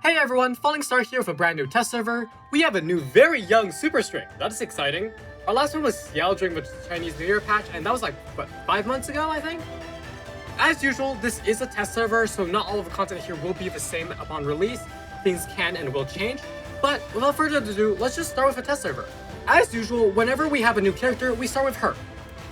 Hey everyone, FallingStar here with a brand new test server. We have a new, very young super string. That is exciting. Our last one was Xiao during the Chinese New Year patch, and that was like, what, 5 months ago, I think? As usual, this is a test server, so not all of the content here will be the same upon release. Things can and will change. But without further ado, let's just start with a test server. As usual, whenever we have a new character, we start with her.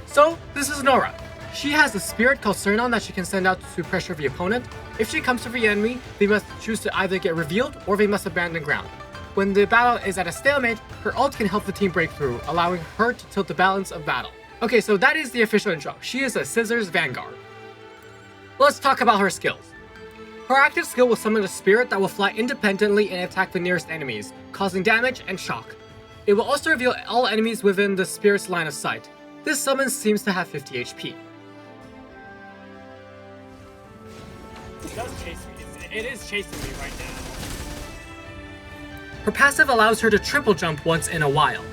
So, this is Nora. She has a spirit called Strinova that she can send out to pressure the opponent. If she comes to the enemy, they must choose to either get revealed or they must abandon ground. When the battle is at a stalemate, her ult can help the team break through, allowing her to tilt the balance of battle. Okay, so that is the official intro. She is a Scissors Vanguard. Let's talk about her skills. Her active skill will summon a spirit that will fly independently and attack the nearest enemies, causing damage and shock. It will also reveal all enemies within the spirit's line of sight. This summon seems to have 50 HP. It does chase me. It is chasing me right now. Her passive allows her to triple jump once in a while.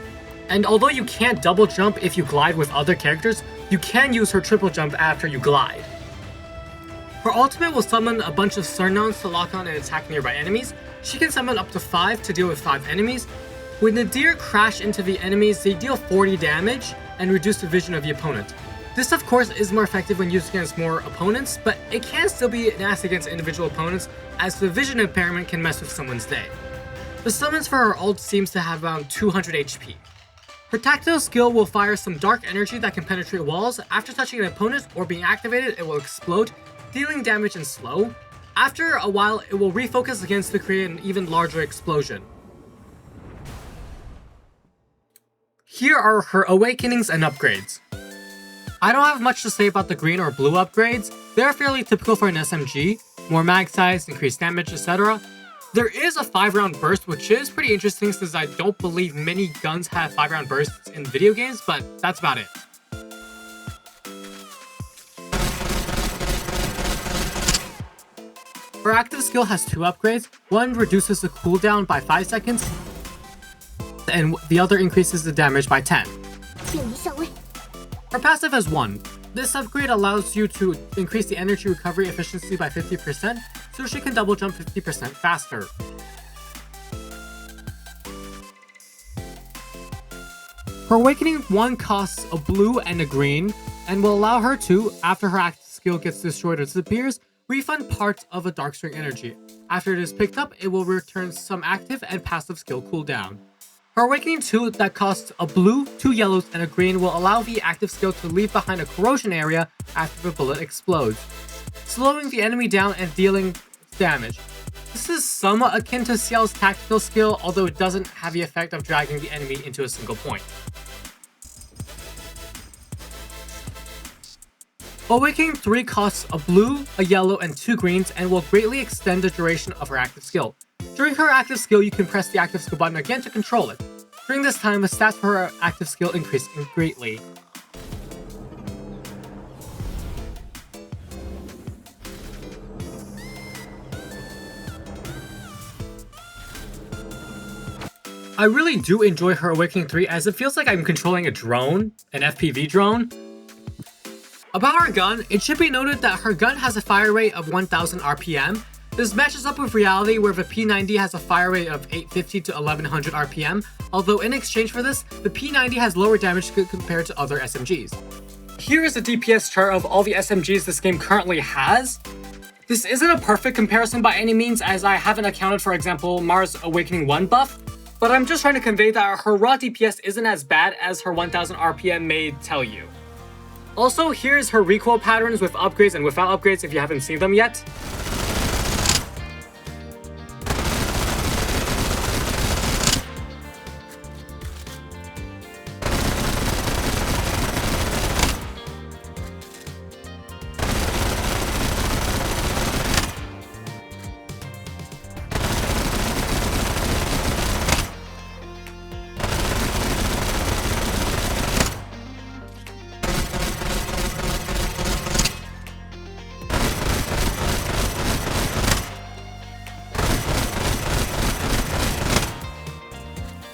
And although you can't double jump if you glide with other characters, you can use her triple jump after you glide. Her ultimate will summon a bunch of Cernons to lock on and attack nearby enemies. She can summon up to 5 to deal with 5 enemies. When the deer crash into the enemies, they deal 40 damage and reduce the vision of the opponent. This of course is more effective when used against more opponents, but it can still be nasty against individual opponents as the vision impairment can mess with someone's day. The summons for her ult seems to have around 200 HP. Her tactile skill will fire some dark energy that can penetrate walls. After touching an opponent or being activated, it will explode, dealing damage in slow. After a while, it will refocus against to create an even larger explosion. Here are her awakenings and upgrades. I don't have much to say about the green or blue upgrades. They're fairly typical for an SMG, more mag size, increased damage, etc. There is a 5-round burst, which is pretty interesting since I don't believe many guns have 5-round bursts in video games, but that's about it. Her active skill has 2 upgrades. One reduces the cooldown by 5 seconds, and the other increases the damage by 10. Her passive has 1. This upgrade allows you to increase the energy recovery efficiency by 50%, so she can double jump 50% faster. Her Awakening 1 costs a blue and a green, and will allow her to, after her active skill gets destroyed or disappears, refund parts of a dark string energy. After it is picked up, it will return some active and passive skill cooldown. Her Awakening 2 that costs a blue, 2 yellows, and a green will allow the active skill to leave behind a corrosion area after the bullet explodes, slowing the enemy down and dealing damage. This is somewhat akin to Xiao's tactical skill, although it doesn't have the effect of dragging the enemy into a single point. Awakening 3 costs a blue, a yellow, and 2 greens and will greatly extend the duration of her active skill. During her active skill, you can press the active skill button again to control it. During this time, the stats for her active skill increase greatly. I really do enjoy her Awakening 3 as it feels like I'm controlling a drone, an FPV drone. About her gun, it should be noted that her gun has a fire rate of 1000 RPM. This matches up with reality where the P90 has a fire rate of 850 to 1100 RPM, although in exchange for this, the P90 has lower damage compared to other SMGs. Here is a DPS chart of all the SMGs this game currently has. This isn't a perfect comparison by any means as I haven't accounted for example Mars Awakening 1 buff, but I'm just trying to convey that her raw DPS isn't as bad as her 1000 RPM may tell you. Also, here's her recoil patterns with upgrades and without upgrades if you haven't seen them yet.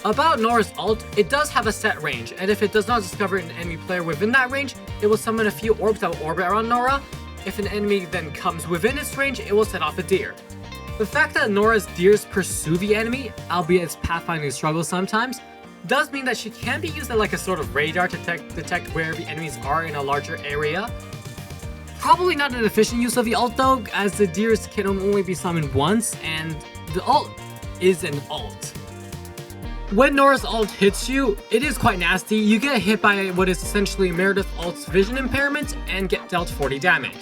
About Nora's ult, it does have a set range, and if it does not discover an enemy player within that range, it will summon a few orbs that will orbit around Nora. If an enemy then comes within its range, it will set off a deer. The fact that Nora's deers pursue the enemy, albeit it's pathfinding struggles sometimes, does mean that she can be used as like a sort of radar to detect where the enemies are in a larger area. Probably not an efficient use of the ult though, as the deers can only be summoned once, and the ult is an ult. When Nora's ult hits you, it is quite nasty. You get hit by what is essentially Meredith ult's vision impairment and get dealt 40 damage.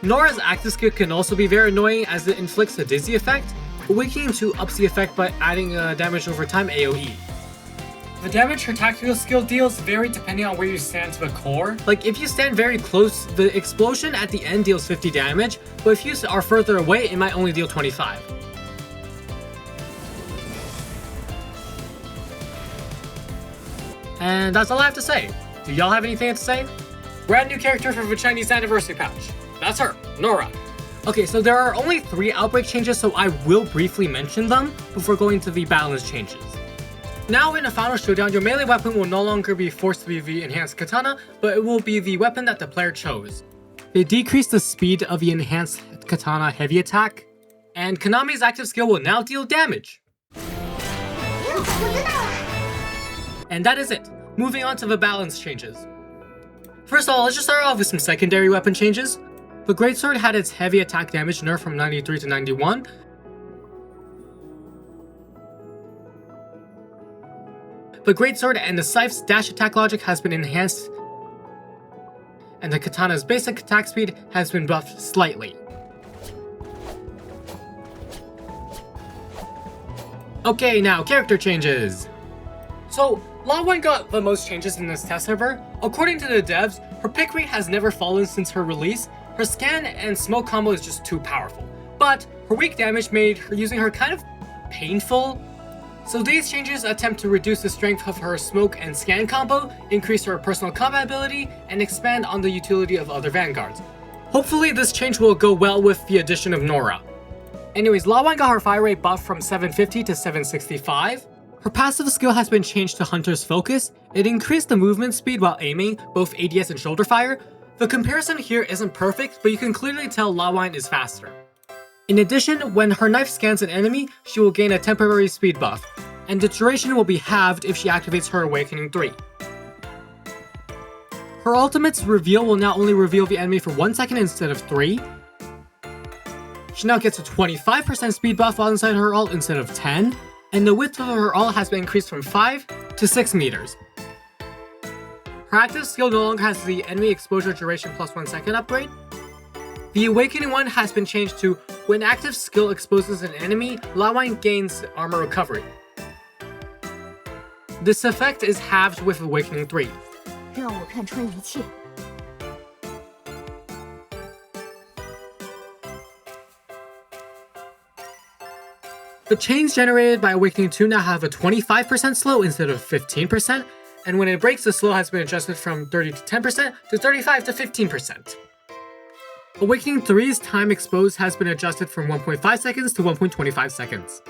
Nora's active skill can also be very annoying as it inflicts a dizzy effect, Awakening 2 ups the effect by adding damage over time AoE. The damage her tactical skill deals vary depending on where you stand to the core. Like if you stand very close, the explosion at the end deals 50 damage, but if you are further away, it might only deal 25. And that's all I have to say. Do y'all have anything to say? Brand new character for the Chinese anniversary patch. That's her, Nora. Okay, so there are only 3 Outbreak changes, so I will briefly mention them before going to the balance changes. Now in a final showdown, your melee weapon will no longer be forced to be the enhanced katana, but it will be the weapon that the player chose. They decrease the speed of the enhanced katana heavy attack, and Konami's active skill will now deal damage. And that is it. Moving on to the balance changes. First of all, let's just start off with some secondary weapon changes. The Greatsword had its heavy attack damage nerfed from 93 to 91. The Greatsword and the Scythe's dash attack logic has been enhanced, and the Katana's basic attack speed has been buffed slightly. Okay, now character changes. So, LawWine got the most changes in this test server. According to the devs, her pick rate has never fallen since her release. Her scan and smoke combo is just too powerful, but her weak damage made her using her kind of painful. So these changes attempt to reduce the strength of her smoke and scan combo, increase her personal combat ability, and expand on the utility of other vanguards. Hopefully this change will go well with the addition of Nora. Anyways, LawWine got her fire rate buffed from 750 to 765. Her passive skill has been changed to Hunter's Focus. It increased the movement speed while aiming, both ADS and shoulder fire. The comparison here isn't perfect, but you can clearly tell LawWine is faster. In addition, when her knife scans an enemy, she will gain a temporary speed buff, and the duration will be halved if she activates her Awakening 3. Her ultimate's reveal will now only reveal the enemy for 1 second instead of 3. She now gets a 25% speed buff while inside her ult instead of 10, and the width of her ult has been increased from 5 to 6 meters. Her active skill no longer has the enemy exposure duration plus 1 second upgrade. The Awakening one has been changed to when active skill exposes an enemy, LawWine gains armor recovery. This effect is halved with Awakening 3. 让我看穿一切。 The chains generated by Awakening 2 now have a 25% slow instead of 15%, and when it breaks, the slow has been adjusted from 30 to 10% to 35 to 15%. Awakening 3's time exposed has been adjusted from 1.5 seconds to 1.25 seconds.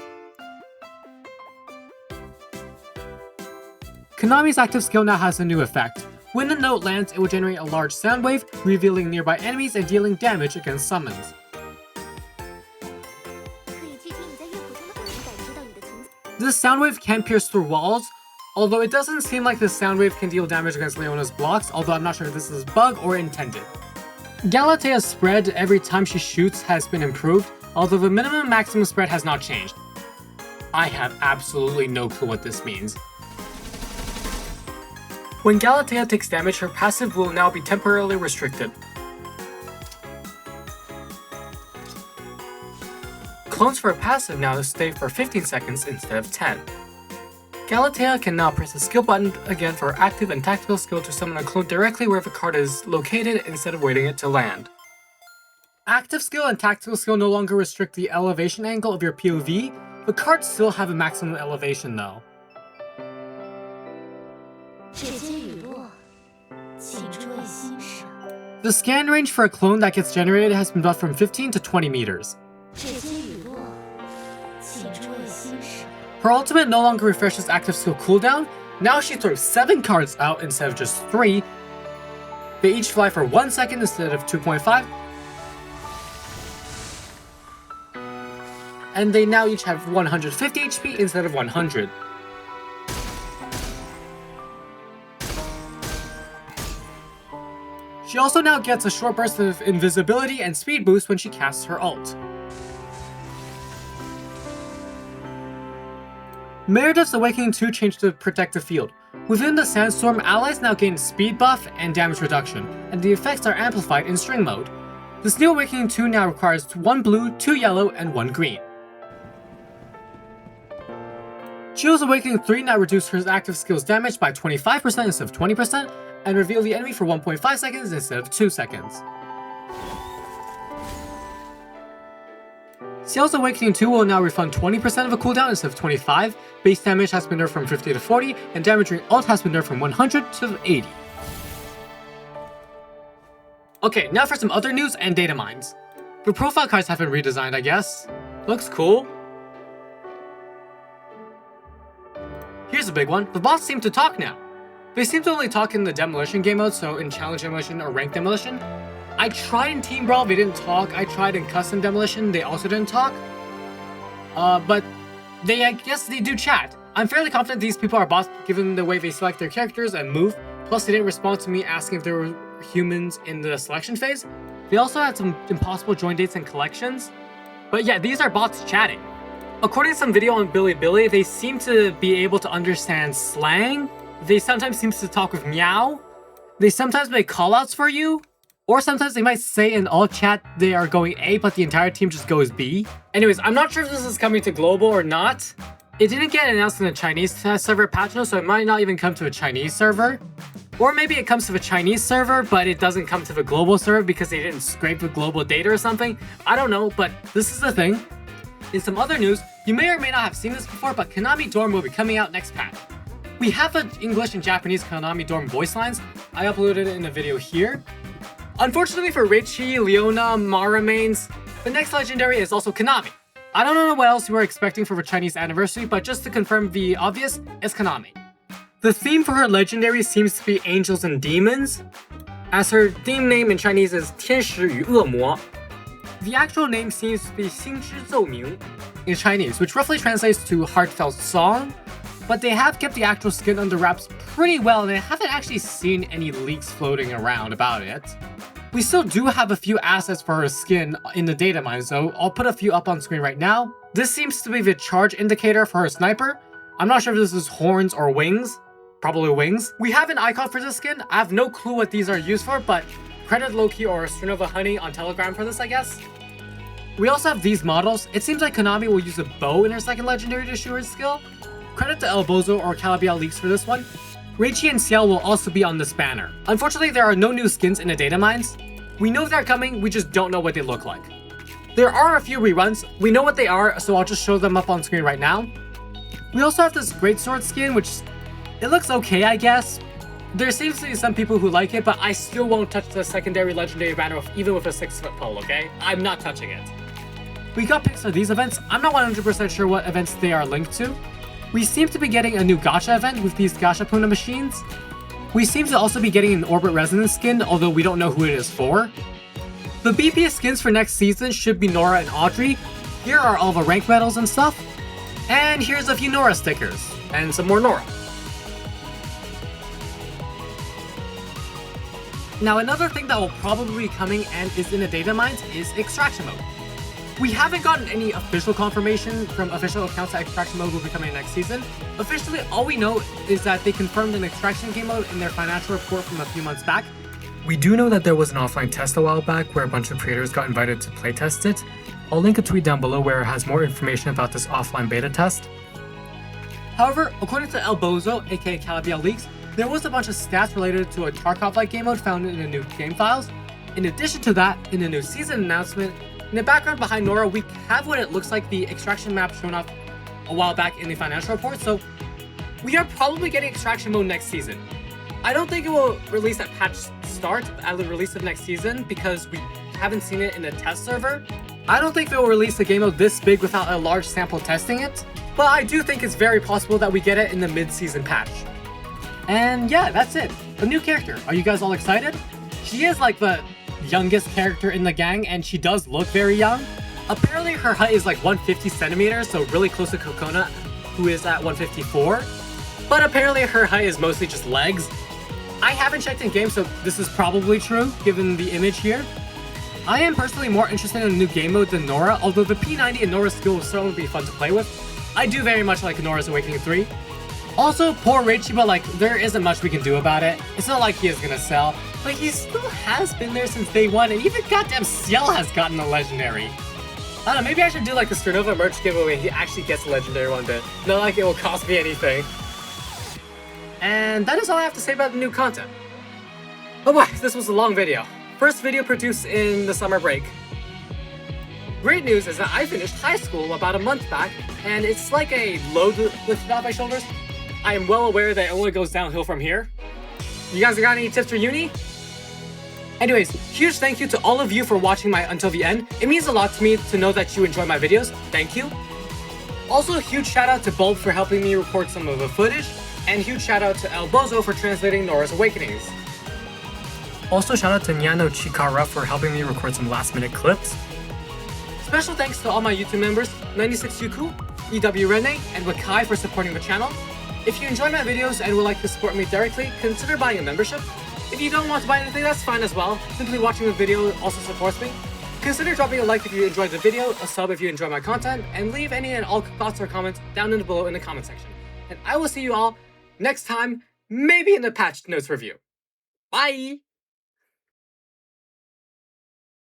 Konami's active skill now has a new effect. When a note lands, it will generate a large sound wave, revealing nearby enemies and dealing damage against summons. This sound wave can pierce through walls, although it doesn't seem like this sound wave can deal damage against Leona's blocks, although I'm not sure if this is a bug or intended. Galatea's spread every time she shoots has been improved, although the minimum maximum spread has not changed. I have absolutely no clue what this means. When Galatea takes damage, her passive will now be temporarily restricted. Clones for her passive now stay for 15 seconds instead of 10. Galatea can now press the skill button again for her active and tactical skill to summon a clone directly where the card is located instead of waiting it to land. Active skill and tactical skill no longer restrict the elevation angle of your POV, the cards still have a maximum elevation though. The scan range for a clone that gets generated has been buffed from 15 to 20 meters. Her ultimate no longer refreshes active skill cooldown. Now she throws 7 cards out instead of just 3. They each fly for 1 second instead of 2.5. and they now each have 150 HP instead of 100. She also now gets a short burst of invisibility and speed boost when she casts her ult. Meredith's Awakening 2 changed to Protective Field. Within the Sandstorm, allies now gain speed buff and damage reduction, and the effects are amplified in string mode. This new Awakening 2 now requires 1 blue, 2 yellow, and 1 green. Chio's Awakening 3 now reduces her active skills damage by 25% instead of 20%, and reveal the enemy for 1.5 seconds instead of 2 seconds. Xiao's Awakening 2 will now refund 20% of a cooldown instead of 25, base damage has been nerfed from 50 to 40, and damage during ult has been nerfed from 100 to 80. Okay, now for some other news and data mines. The profile cards have been redesigned, I guess. Looks cool. Here's a big one, the bots seem to talk now. They seem to only talk in the Demolition game mode, so in Challenge Demolition or Rank Demolition. I tried in Team Brawl, they didn't talk. I tried in Custom Demolition, they also didn't talk. But I guess they do chat. I'm fairly confident these people are bots given the way they select their characters and move. Plus, they didn't respond to me asking if there were humans in the selection phase. They also had some impossible join dates and collections. But yeah, these are bots chatting. According to some video on Bilibili, they seem to be able to understand slang. They sometimes seem to talk with meow. They sometimes make callouts for you. Or sometimes they might say in all chat they are going A, but the entire team just goes B. Anyways, I'm not sure if this is coming to global or not. It didn't get announced in the Chinese test server patch notes, so it might not even come to a Chinese server. Or maybe it comes to the Chinese server, but it doesn't come to the global server because they didn't scrape the global data or something. I don't know, but this is the thing. In some other news, you may or may not have seen this before, but Konami Dorm will be coming out next patch. We have the English and Japanese Konami Dorm voice lines. I uploaded it in a video here. Unfortunately for Reichi, Leona, Mara mains, the next legendary is also Konami. I don't know what else you were expecting for the Chinese anniversary, but just to confirm the obvious, it's Konami. The theme for her legendary seems to be angels and demons, as her theme name in Chinese is 天使与恶魔. The actual name seems to be 心之奏鸣 in Chinese, which roughly translates to heartfelt song, but they have kept the actual skin under wraps pretty well, and I haven't actually seen any leaks floating around about it. We still do have a few assets for her skin in the data mines though. I'll put a few up on screen right now. This seems to be the charge indicator for her sniper. I'm not sure if this is horns or wings. Probably wings. We have an icon for this skin. I have no clue what these are used for, but credit Loki or Strinova Honey on Telegram for this, I guess. We also have these models. It seems like Konami will use a bow in her second legendary to show her skill. Credit to El Bozo or Calabial Leaks for this one. Reichi and Xiao will also be on this banner. Unfortunately, there are no new skins in the data mines. We know they're coming, we just don't know what they look like. There are a few reruns, we know what they are, so I'll just show them up on screen right now. We also have this Greatsword skin, which it looks okay, I guess. There seems to be some people who like it, but I still won't touch the secondary legendary banner even with a 6-foot pole, okay? I'm not touching it. We got picks for these events. I'm not 100% sure what events they are linked to. We seem to be getting a new gacha event with these gacha Puna machines. We seem to also be getting an Orbit Resonance skin, although we don't know who it is for. The BPS skins for next season should be Nora and Audrey. Here are all the rank medals and stuff. And here's a few Nora stickers, and some more Nora. Now another thing that will probably be coming and is in the data mines is extraction mode. We haven't gotten any official confirmation from official accounts that extraction mode will be coming next season. Officially, all we know is that they confirmed an extraction game mode in their financial report from a few months back. We do know that there was an offline test a while back where a bunch of creators got invited to playtest it. I'll link a tweet down below where it has more information about this offline beta test. However, according to El Bozo, aka Calabial Leaks, there was a bunch of stats related to a Tarkov-like game mode found in the new game files. In addition to that, in the new season announcement, in the background behind Nora, we have what it looks like the extraction map shown up a while back in the financial report, so we are probably getting extraction mode next season. I don't think it will release at patch start at the release of next season because we haven't seen it in the test server. I don't think they will release a game mode this big without a large sample testing it, but I do think it's very possible that we get it in the mid-season patch. And yeah, that's it. A new character. Are you guys all excited? She is like the youngest character in the gang, and she does look very young. Apparently her height is like 150 centimeters, so really close to Kokona, who is at 154. But apparently her height is mostly just legs. I haven't checked in game, so this is probably true, given the image here. I am personally more interested in a new game mode than Nora, although the P90 and Nora's skill will certainly be fun to play with. I do very much like Nora's Awakening 3. Also, poor Reichiba, like, there isn't much we can do about it. It's not like he is gonna sell, but he still has been there since day one, and even goddamn Ciel has gotten a legendary. I don't know, maybe I should do like a Strinova merch giveaway and he actually gets a legendary one day. Not like it will cost me anything. And that is all I have to say about the new content. Oh boy, this was a long video. First video produced in the summer break. Great news is that I finished high school about a month back, and it's like a load lifted off my shoulders. I am well aware that it only goes downhill from here. You guys got any tips for uni? Anyways, huge thank you to all of you for watching until the end. It means a lot to me to know that you enjoy my videos. Thank you. Also, a huge shout out to Bulb for helping me record some of the footage, and huge shout out to El Bozo for translating Nora's Awakenings. Also, shout out to Nyano Chikara for helping me record some last minute clips. Special thanks to all my YouTube members, 96Yuku, EWReinE, and Wikaiii for supporting the channel. If you enjoy my videos and would like to support me directly, consider buying a membership. If you don't want to buy anything, that's fine as well. Simply watching the video also supports me. Consider dropping a like if you enjoyed the video, a sub if you enjoy my content, and leave any and all thoughts or comments down below in the comment section. And I will see you all next time, maybe in the patched notes review. Bye!